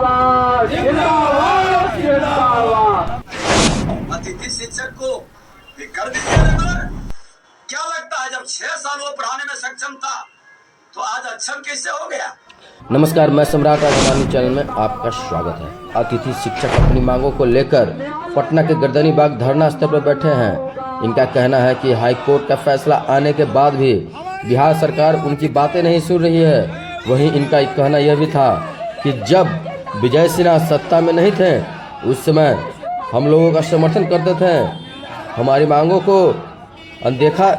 जिंदाबाद जिंदाबाद जिंदाबाद। अतिथि शिक्षक को भी कर दीजिए रेगुलर। क्या लगता है जब 6 साल वो पढ़ाने में सक्षम था तो आज अक्षम कैसे हो गया? नमस्कार, मैं सम्राट राजमानी चैनल में आपका स्वागत है। अतिथि शिक्षक अपनी मांगों को लेकर पटना के गर्दनी बाग धरना स्थल पर बैठे हैं। इनका कहना है कि हाई कोर्ट का फैसला आने के बाद भी बिहार सरकार उनकी बातें नहीं सुन रही है। वहीं इनका एक कहना यह भी था कि जब विजय सिन्हा सत्ता में नहीं थे उस समय हम लोगों का समर्थन करते थे। हमारी मांगों को अनदेखा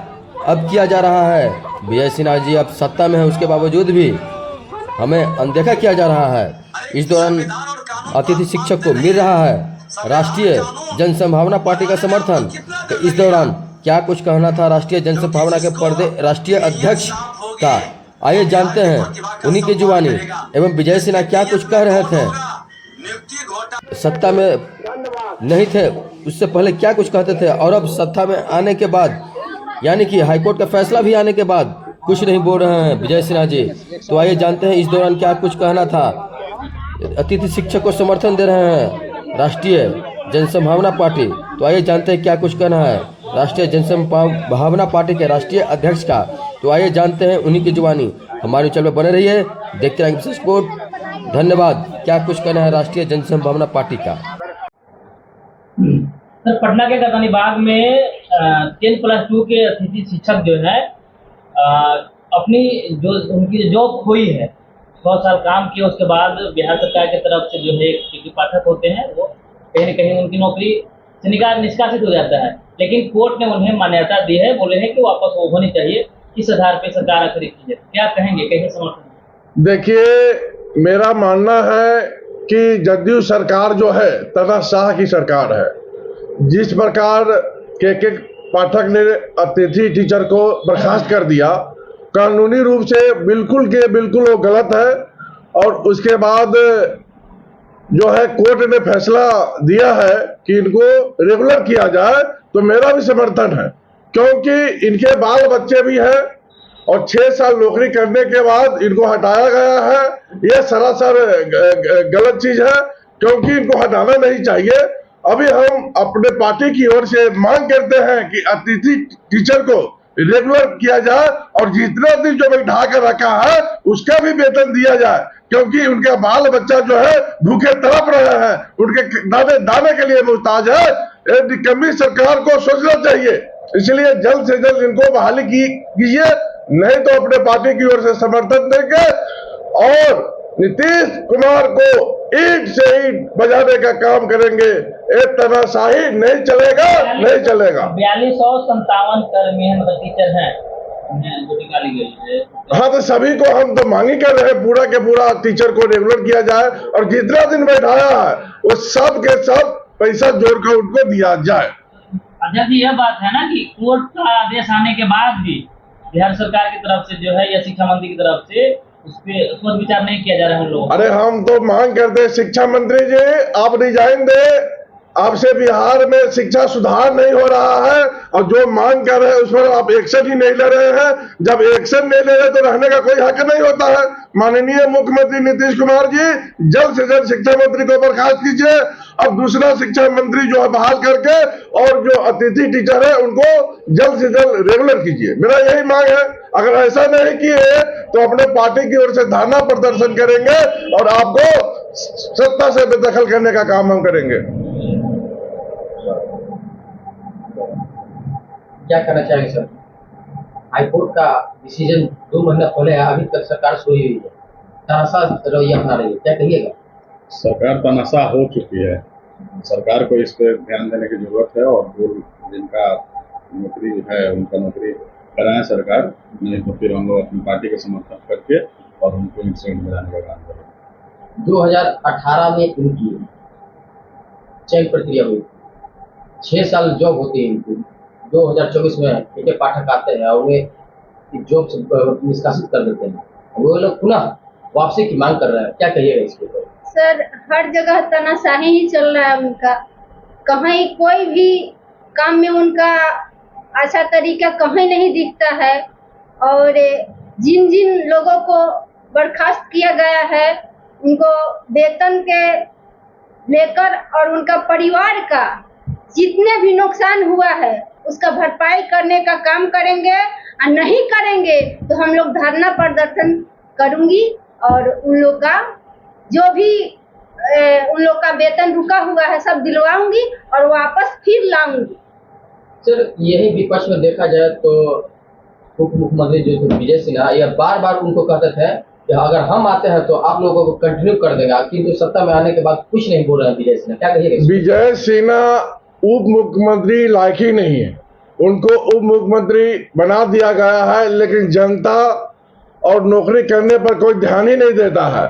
अब किया जा रहा है। विजय सिन्हा जी अब सत्ता में है, उसके बावजूद भी हमें अनदेखा किया जा रहा है। इस दौरान अतिथि शिक्षक को मिल रहा है राष्ट्रीय जनसंभावना पार्टी का समर्थन। तो इस दौरान क्या कुछ कहना था राष्ट्रीय जनसंभावना के राष्ट्रीय अध्यक्ष का, आइए जानते हैं उन्हीं की जुबानी। एवं विजय सिन्हा क्या कुछ कह रहे थे, सत्ता में नहीं थे उससे पहले क्या कुछ कहते थे, और अब सत्ता में आने के बाद यानी कि हाईकोर्ट का फैसला भी आने के बाद कुछ नहीं बोल रहे हैं विजय सिन्हा जी। तो आइए जानते हैं इस दौरान क्या कुछ कहना था। अतिथि शिक्षक को समर्थन दे रहे हैं राष्ट्रीय जनसंभावना पार्टी। तो आइए जानते हैं क्या कुछ कहना है राष्ट्रीय जनसंभावना पार्टी के राष्ट्रीय अध्यक्ष का। तो आइए जानते हैं उन्हीं की जुबानी। हमारे चैनल में बने रहिए, देखते रहेंगे विशेष रिपोर्ट। धन्यवाद। क्या कुछ कहना है राष्ट्रीय जनसंभावना पार्टी का। सर, पटना के गर्दनी बाग में 10+2 के अतिथि शिक्षक जो है अपनी जो उनकी जॉब खोई है, 6 साल काम किए उसके बाद बिहार सरकार की तरफ से जो है क्योंकि पाठक होते हैं वो कहीं न कहीं उनकी नौकरी से निष्कासित हो जाता है। लेकिन कोर्ट ने उन्हें मान्यता दी है, बोले हैं कि वापस वो होनी चाहिए। इस आधार पर सरकार आखिर की है, क्या कहेंगे, कैसे समर्थन? देखिए, मेरा मानना है कि जदयू सरकार जो है तानाशाह की सरकार है। जिस प्रकार के पाठक ने अतिथि टीचर को बर्खास्त कर दिया, कानूनी रूप से बिल्कुल वो गलत है। और उसके बाद जो है कोर्ट ने फैसला दिया है कि इनको रेगुलर किया जाए, तो मेरा भी समर्थन है, क्योंकि इनके बाल बच्चे भी हैं और 6 साल नौकरी करने के बाद इनको हटाया गया है। यह सरासर गलत चीज है, क्योंकि इनको हटाना नहीं चाहिए। अभी हम अपने पार्टी की ओर से मांग करते हैं कि अतिथि टीचर को रेगुलर किया जाए और जितना दिन जो बैठा कर रखा है उसका भी वेतन दिया जाए, क्योंकि उनका बाल बच्चा जो है भूखे तड़प रहे हैं, उनके दाने के लिए मुहताज है। निकम्मी सरकार को सोचना चाहिए, इसलिए जल्द से जल्द इनको बहाली कीजिए, नहीं तो अपने पार्टी की ओर से समर्थन देंगे और नीतीश कुमार को ईंट से ईंट बजाने का काम करेंगे। एक तानाशाही नहीं चलेगा, नहीं चलेगा। 4257 कर्मी हैं, मतलब टीचर हैं जो निकाली गई है। हाँ, तो सभी को हम तो मांग ही कर रहे हैं पूरा के पूरा टीचर को रेगुलर किया जाए और जितना दिन बैठाया है वो सब के सब पैसा जोड़कर उनको दिया जाए। अच्छा जी, यह बात है ना कि कोर्ट का आदेश आने के बाद भी बिहार सरकार की तरफ से जो है या शिक्षा मंत्री की तरफ से उस पर सोच विचार नहीं किया जा रहा है लोगों। अरे हम तो मांग करते हैं शिक्षा मंत्री जी, आप रिजाइन दे। आपसे बिहार में शिक्षा सुधार नहीं हो रहा है और जो मांग कर रहे हैं उस पर आप एक्शन ही नहीं ले रहे हैं। जब एक्शन नहीं ले रहे तो रहने का कोई हक नहीं होता है। माननीय मुख्यमंत्री नीतीश कुमार जी, जल्द से जल्द शिक्षा मंत्री को बर्खास्त कीजिए। अब दूसरा शिक्षा मंत्री जो है बहाल करके और जो अतिथि टीचर है उनको जल्द से जल्द रेगुलर कीजिए। मेरा यही मांग है। अगर ऐसा नहीं किए तो अपने पार्टी की ओर से धरना प्रदर्शन करेंगे और आपको सत्ता से बेदखल करने का काम हम करेंगे। क्या करना चाहिए सर? हाईकोर्ट का डिसीजन 2 महीना पहले है, अभी तक सरकार सोई हुई है, तानाशाह रवैया अपना रही है, क्या कहिएगा? सरकार तानाशाह हो चुकी है। सरकार को इस पर ध्यान देने की जरूरत है और जो जिनका नौकरी है उनका नौकरी कराएं सरकार, नहीं तो फिर हम लोग अपनी पार्टी का समर्थन करके और उनको इंसिडेंट में लाने का काम करेंगे। 2018 में इनकी चयन प्रक्रिया हुई, 6 साल जॉब होती है इनकी। 2024 में इनके पाठक आते हैं और उन्हें जॉब से निष्कासित कर देते हैं, वो लोग पुनः वापसी की मांग कर रहे हैं, क्या कहिएगा इसके ऊपर? सर, हर जगह तानाशाही ही चल रहा है उनका। कहीं कोई भी काम में उनका अच्छा तरीका कहीं नहीं दिखता है। और जिन जिन लोगों को बर्खास्त किया गया है उनको वेतन के लेकर और उनका परिवार का जितने भी नुकसान हुआ है उसका भरपाई करने का काम करेंगे, और नहीं करेंगे तो हम लोग धरना प्रदर्शन करूंगी और उन लोग का जो भी उन लोग का वेतन रुका हुआ है सब दिलवाऊंगी और वापस फिर लाऊंगी। सर, यही विपक्ष में देखा जाए तो उप मुख्यमंत्री जो विजय सिन्हा यह बार बार उनको कहते थे कि अगर हम आते हैं तो आप लोगों को कंटिन्यू कर देगा, किंतु सत्ता में आने के बाद कुछ नहीं बोल रहे हैं विजय सिन्हा, क्या कहिएगा? विजय सिन्हा उप मुख्यमंत्री लायक ही नहीं है, उनको उप मुख्यमंत्री बना दिया गया है, लेकिन जनता और नौकरी करने पर कोई ध्यान ही नहीं देता है।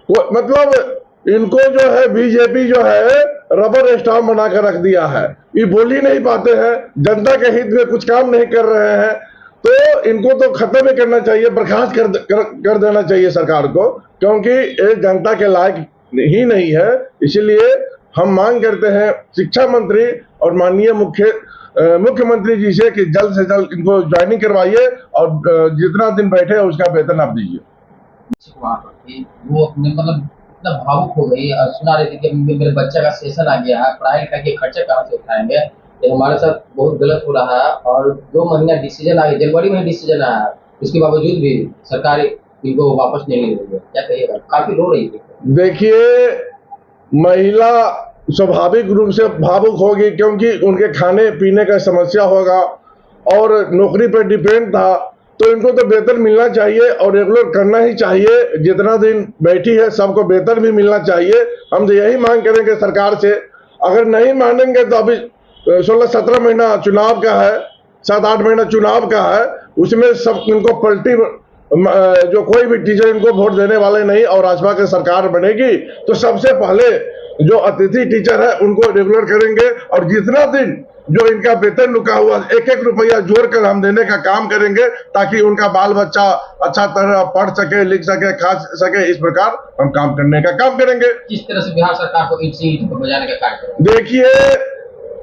मतलब इनको जो है बीजेपी जो है रबर स्टाम्प बना कर रख दिया है, ये बोल ही नहीं पाते हैं, जनता के हित में कुछ काम नहीं कर रहे हैं, तो इनको तो खत्म ही करना चाहिए, बर्खास्त कर देना चाहिए सरकार को, क्योंकि ये जनता के लायक ही नहीं है। इसीलिए हम मांग करते हैं शिक्षा मंत्री और माननीय मुख्यमंत्री जी से कि जल्द से जल्द इनको ज्वाइनिंग करवाइए और जितना दिन बैठे उसका वेतन आप दीजिए। वो अपने मतलब इतना भावुक हो गई और सुना रही थी कि मेरे बच्चे का सेशन आ गया है, पढ़ाई लिखाई के खर्चे कहाँ से उठाएंगे, ये हमारे साथ बहुत गलत हो रहा है। और 2 महीना डिसीजन आ गया, जनवरी में डिसीजन आया है, उसके बावजूद भी सरकार इनको वापस नहीं ले रही है, क्या कहिएगा? काफी रो रही थी। देखिए, महिला स्वाभाविक रूप से भावुक होगी, क्योंकि उनके खाने पीने का समस्या होगा और नौकरी पर डिपेंड था, तो इनको तो वेतन मिलना चाहिए और रेगुलर करना ही चाहिए। जितना दिन बैठी है सबको वेतन भी मिलना चाहिए। हम तो यही मांग करेंगे सरकार से। अगर नहीं मानेंगे तो अभी 16-17 महीना चुनाव का है, 7-8 महीना चुनाव का है, उसमें सब इनको पलटी, जो कोई भी टीचर इनको वोट देने वाले नहीं और भाजपा की सरकार बनेगी तो सबसे पहले जो अतिथि टीचर है उनको रेगुलर करेंगे और जितना दिन जो इनका वेतन रुका हुआ 1-1 रुपया जोड़कर हम देने का काम करेंगे, ताकि उनका बाल बच्चा अच्छा तरह पढ़ सके, लिख सके, खा सके। इस प्रकार हम काम करने का काम करेंगे। किस तरह से बिहार सरकार को ईंट से ईंट बजाने का कार्य करेंगे? देखिए,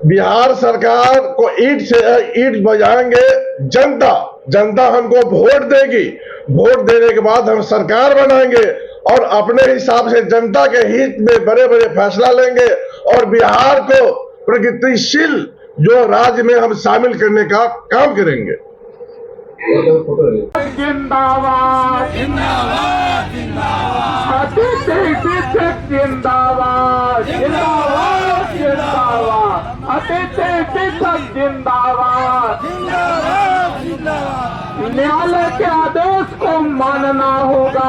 बिहार सरकार को ईंट से ईंट बजाएंगे जनता हमको वोट देगी, वोट देने के बाद हम सरकार बनाएंगे और अपने हिसाब से जनता के हित में बड़े बड़े फैसला लेंगे और बिहार को प्रगतिशील जो राज्य में हम शामिल करने का काम करेंगे। जिंदाबाद जिंदाबाद जिंदाबाद शिक्षक जिंदाबाद जिंदाबाद जिंदाबाद अतिथि शिक्षक जिंदाबाद जिंदाबाद जिंदाबाद न्यायालय के आदेश को मानना होगा।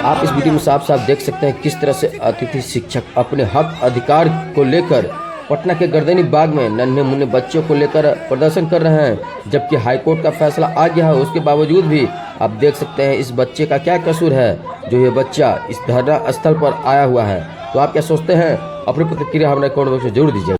आप इस वीडियो में साफ साफ देख सकते हैं किस तरह से अतिथि शिक्षक अपने हक अधिकार को लेकर पटना के गर्दनी बाग में नन्हे मुन्ने बच्चों को लेकर प्रदर्शन कर रहे हैं, जबकि हाईकोर्ट का फैसला आ गया है। उसके बावजूद भी आप देख सकते हैं इस बच्चे का क्या कसूर है जो ये बच्चा इस धरना स्थल पर आया हुआ है। तो आप क्या सोचते हैं? अपनी प्रतिक्रिया हमारे कमेंट बॉक्स में जरूर दीजिए।